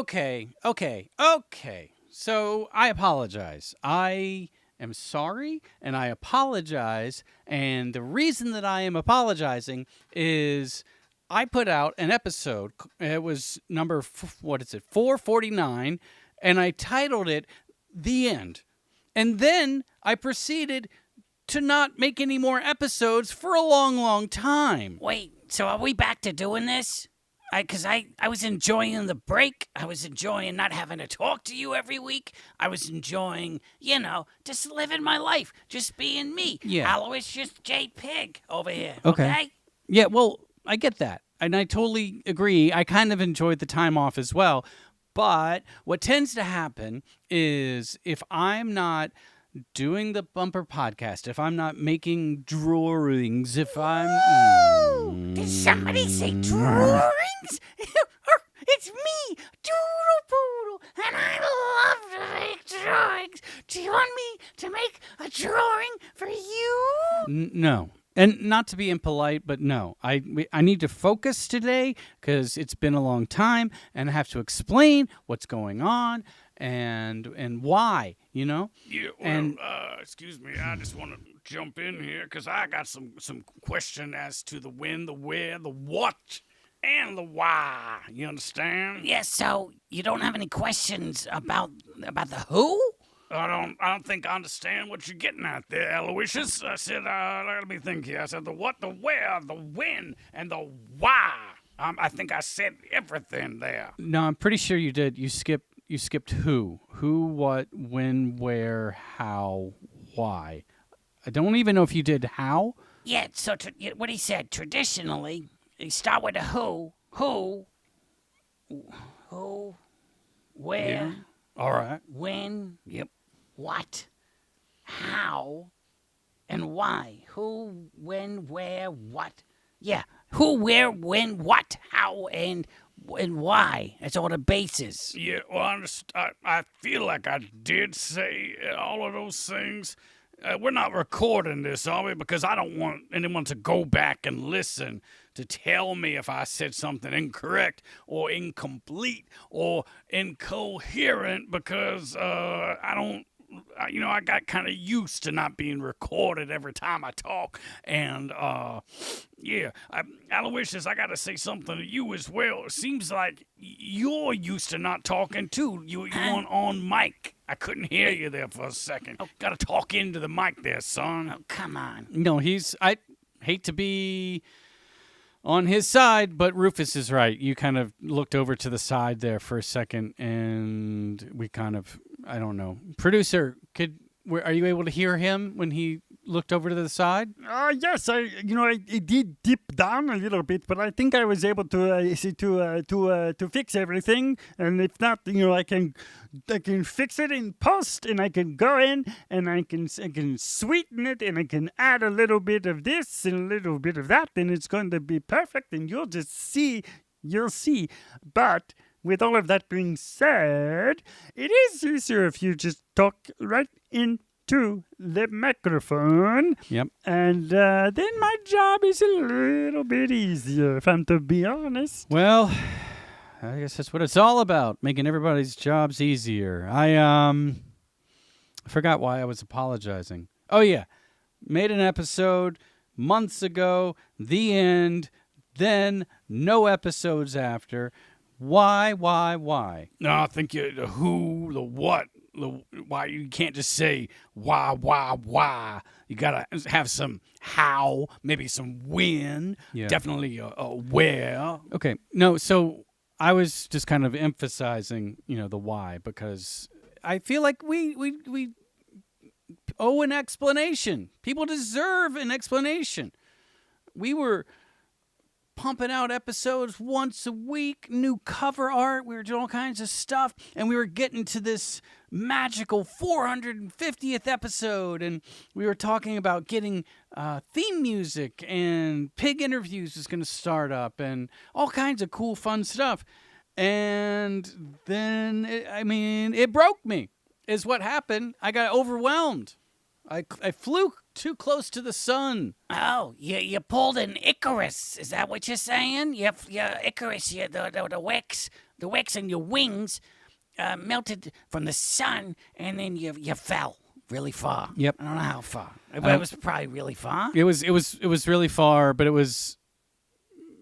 Okay. So I apologize. I am sorry, and I apologize. And the reason that I am apologizing is I put out an episode. It was number, 449, and I titled it The End. And then I proceeded to not make any more episodes for a long, long time. Wait, so are we back to doing this? Because I was enjoying the break. I was enjoying not having to talk to you every week. I was enjoying, just living my life, just being me. Yeah. Aloysius J. Pig over here. Okay. Yeah, well, I get that. And I totally agree. I kind of enjoyed the time off as well. But what tends to happen is if I'm not doing the Bumper podcast, if I'm not making drawings, if I'm... Did somebody say drawings? It's me, Doodle Poodle, and I love to make drawings. Do you want me to make a drawing for you? No. And not to be impolite, but no. I need to focus today because it's been a long time, and I have to explain what's going on and why, Yeah, well, excuse me, I just want to jump in here because I got some question as to the when, the where, the what, and the why. You understand? Yes, so you don't have any questions about the who? I don't think I understand what you're getting at there, Aloysius. I said, let me think here. I said the what, the where, the when, and the why. I think I said everything there. No, I'm pretty sure you did. You skipped who. Who, what, when, where, how, why. I don't even know if you did how. Yeah, so what he said, traditionally, you start with a who, where, Yeah. All right. when, Yep. what, how, and why. Who, when, where, what. Yeah, who, where, when, what, how, and why. That's all the bases. Yeah, well, I feel like I did say all of those things. We're not recording this, are we? Because I don't want anyone to go back and listen to tell me if I said something incorrect or incomplete or incoherent because I got kind of used to not being recorded every time I talk. And, Aloysius, I got to say something to you as well. It seems like you're used to not talking, too. You weren't on mic. I couldn't hear you there for a second. Got to talk into the mic there, son. Oh, come on. No, I hate to be on his side, but Rufus is right. You kind of looked over to the side there for a second, and we kind of, I don't know. Producer, are you able to hear him when he looked over to the side? Yes, I did dip down a little bit, but I think I was able to fix everything. And if not, I can fix it in post, and I can go in and I can sweeten it, and I can add a little bit of this and a little bit of that, and it's going to be perfect. And you'll see. But with all of that being said, it is easier if you just talk right into the microphone. Yep. And then my job is a little bit easier, if I'm to be honest. Well, I guess that's what it's all about, making everybody's jobs easier. I forgot why I was apologizing. Oh, yeah. Made an episode months ago, the end, then no episodes after. Why? No, I think the who, the what, the why. You can't just say why. You gotta have some how, maybe some when, definitely a where. Okay, no, so I was just kind of emphasizing, the why, because I feel like we owe an explanation. People deserve an explanation. We were pumping out episodes once a week, new cover art. We were doing all kinds of stuff, and we were getting to this magical 450th episode, and we were talking about getting theme music, and Pig Interviews is going to start up, and all kinds of cool, fun stuff. And then, it broke me, is what happened. I got overwhelmed. I flew too close to the sun. Oh, you pulled an Icarus. Is that what you're saying? You Icarus, the wax in your wings melted from the sun, and then you fell really far. Yep. I don't know how far. It was probably really far. It was really far, but it was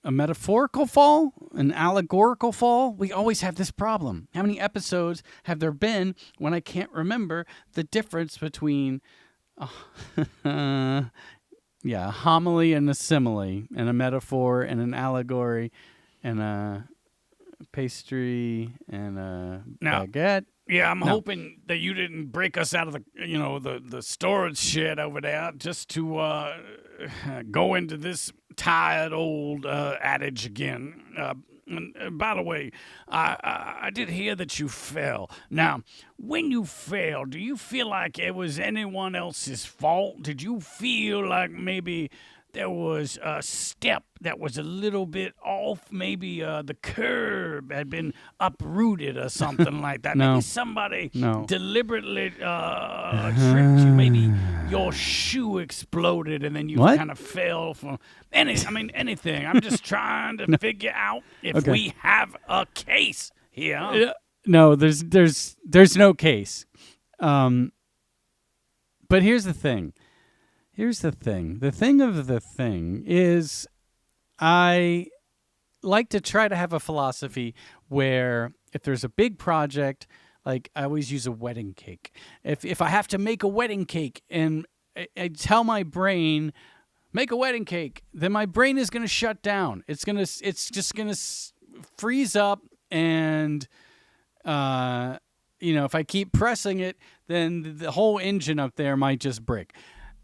a metaphorical fall, an allegorical fall. We always have this problem. How many episodes have there been when I can't remember the difference between a homily and a simile, and a metaphor and an allegory, and a pastry and a baguette? Yeah, I'm hoping that you didn't break us out of the storage shed over there just to go into this tired old adage again. And by the way, I did hear that you fell. Now, when you fell, do you feel like it was anyone else's fault? Did you feel like maybe there was a step that was a little bit off? Maybe the curb had been uprooted or something like that. No. Maybe somebody No. deliberately tripped you. Maybe your shoe exploded and then you What? kind of fell from anything. I'm just trying to figure out if Okay. we have a case here. No, there's no case. But here's the thing. The thing of the thing is, I like to try to have a philosophy where if there's a big project, like I always use a wedding cake. If I have to make a wedding cake and I tell my brain, make a wedding cake, then my brain is going to shut down. It's just going to freeze up, and if I keep pressing it, then the whole engine up there might just break.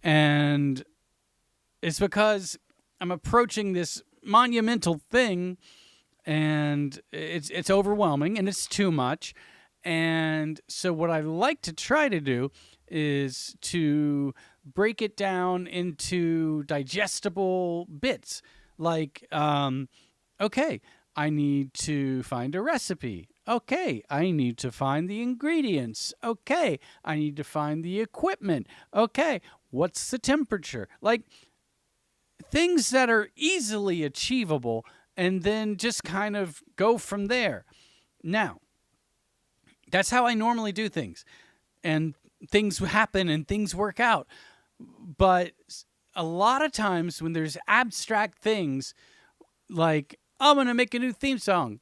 And it's because I'm approaching this monumental thing, and it's overwhelming, and it's too much. And so what I like to try to do is to break it down into digestible bits. Like, okay, I need to find a recipe. Okay, I need to find the ingredients. Okay, I need to find the equipment. Okay, what's the temperature? Like, things that are easily achievable, and then just kind of go from there. Now, that's how I normally do things. And things happen and things work out. But a lot of times when there's abstract things, like, I'm going to make a new theme song,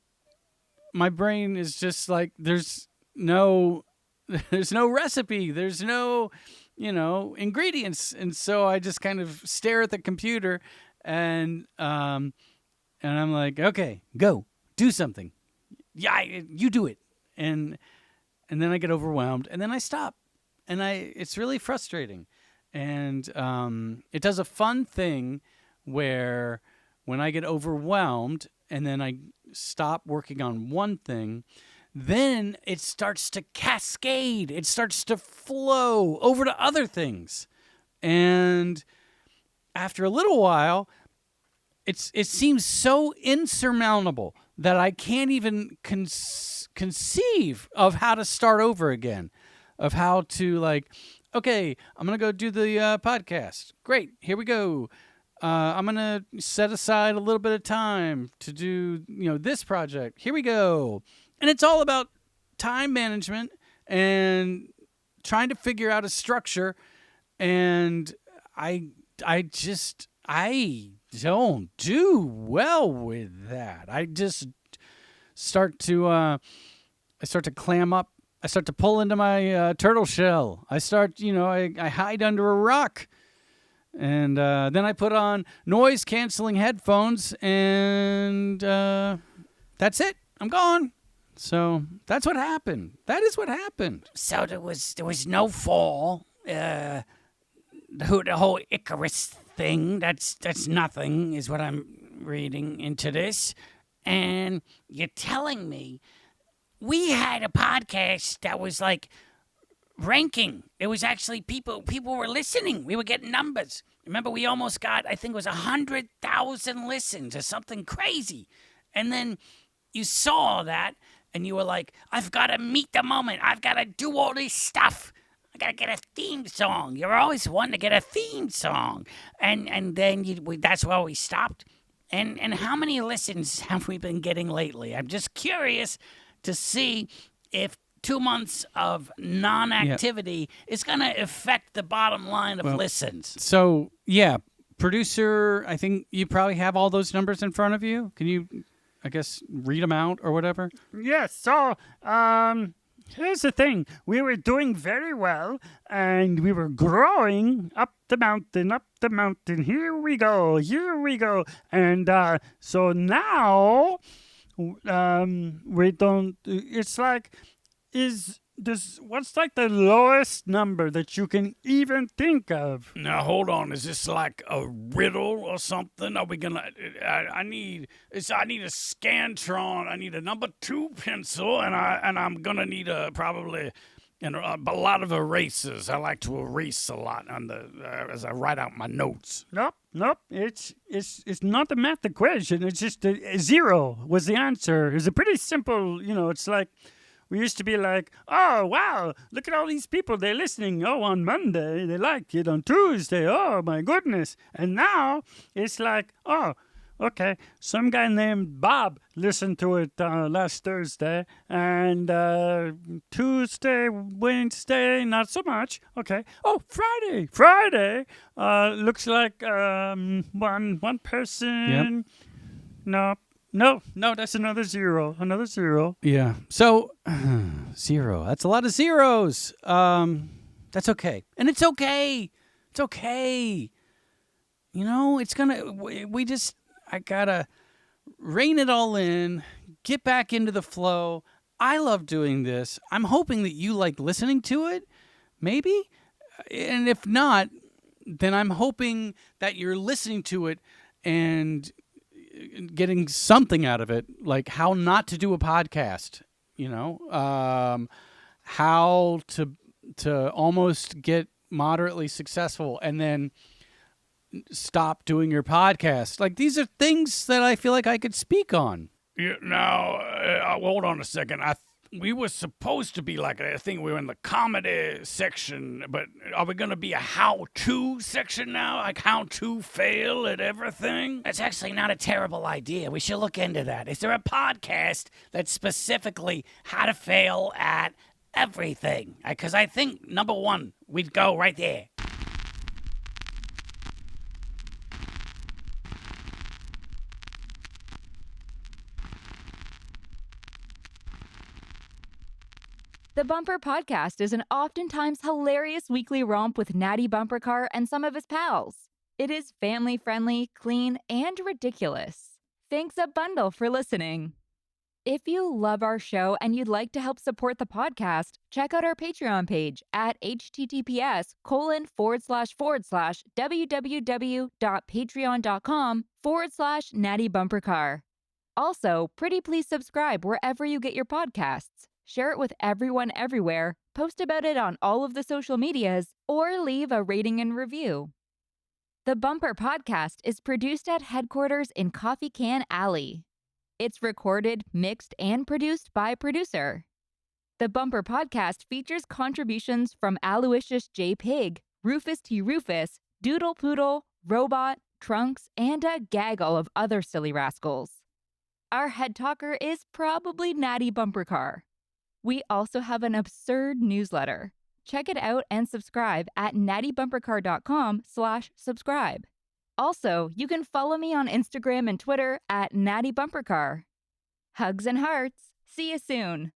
my brain is just like, there's no recipe, there's no ingredients, and so I just kind of stare at the computer, and I'm like, okay, go do something. Yeah, you do it, and then I get overwhelmed, and then I stop, and it's really frustrating, and it does a fun thing where when I get overwhelmed and then I stop working on one thing, then it starts to cascade. It starts to flow over to other things. And after a little while, it seems so insurmountable that I can't even conceive of how to start over again, of how to, like, okay, I'm going to go do the podcast. Great, here we go. I'm going to set aside a little bit of time to do, this project. Here we go. And it's all about time management and trying to figure out a structure. And I don't do well with that. I just start to clam up. I start to pull into my turtle shell. I start, I hide under a rock. And then I put on noise-canceling headphones, and that's it. I'm gone. So that's what happened. That is what happened. So there was no fall. The whole Icarus thing, that's nothing, is what I'm reading into this. And you're telling me we had a podcast that was like ranking. It was actually people were listening. We were getting numbers. Remember, we almost got, I think it was 100,000 listens or something crazy. And then you saw that and you were like, I've got to meet the moment. I've got to do all this stuff. gotta get a theme song. You're always wanting to get a theme song, and then that's where we stopped. And how many listens have we been getting lately? I'm just curious to see if 2 months of non-activity is going to affect the bottom line of listens. So, yeah, producer, I think you probably have all those numbers in front of you. Can you, I guess, read them out or whatever? Yes, so, here's the thing. We were doing very well, and we were growing up the mountain, up the mountain. Here we go, here we go. And so now, we don't, it's like, what's like the lowest number that you can even think of? Now hold on, is this like a riddle or something? Are we gonna? I need a Scantron. I need a number 2 pencil, and I'm gonna need probably a lot of erasers. I like to erase a lot as I write out my notes. Nope. It's not a math equation. It's just a 0 was the answer. It's a pretty simple. It's like. We used to be like, oh, wow, look at all these people. They're listening. Oh, on Monday, they liked it. On Tuesday, oh, my goodness. And now it's like, oh, okay, some guy named Bob listened to it last Thursday. And Tuesday, Wednesday, not so much. Okay. Oh, Friday. Looks like one person. Yep. No, that's another 0. Another 0. Yeah. So, 0. That's a lot of zeros. That's okay. And it's okay. It's okay. It's I gotta rein it all in, get back into the flow. I love doing this. I'm hoping that you like listening to it, maybe. And if not, then I'm hoping that you're listening to it and getting something out of it, like how not to do a podcast, how to almost get moderately successful and then stop doing your podcast. Like, these are things that I feel like I could speak on. Yeah, now, hold on a second. We were supposed to be like, I think we were in the comedy section, but are we going to be a how-to section now? Like how to fail at everything? That's actually not a terrible idea. We should look into that. Is there a podcast that's specifically how to fail at everything? Because I think, number 1, we'd go right there. The Bumper Podcast is an oftentimes hilarious weekly romp with Natty Bumpercar and some of his pals. It is family-friendly, clean, and ridiculous. Thanks a bundle for listening. If you love our show and you'd like to help support the podcast, check out our Patreon page at https://www.patreon.com/Natty Bumpercar. Also, pretty please subscribe wherever you get your podcasts. Share it with everyone everywhere, post about it on all of the social medias, or leave a rating and review. The Bumper Podcast is produced at headquarters in Coffee Can Alley. It's recorded, mixed, and produced by producer. The Bumper Podcast features contributions from Aloysius J. Pig, Rufus T. Rufus, Doodle Poodle, Robot, Trunks, and a gaggle of other silly rascals. Our head talker is probably Natty Bumpercar. We also have an absurd newsletter. Check it out and subscribe at nattybumpercar.com/subscribe. Also, you can follow me on Instagram and Twitter at Natty Bumpercar. Hugs and hearts. See you soon.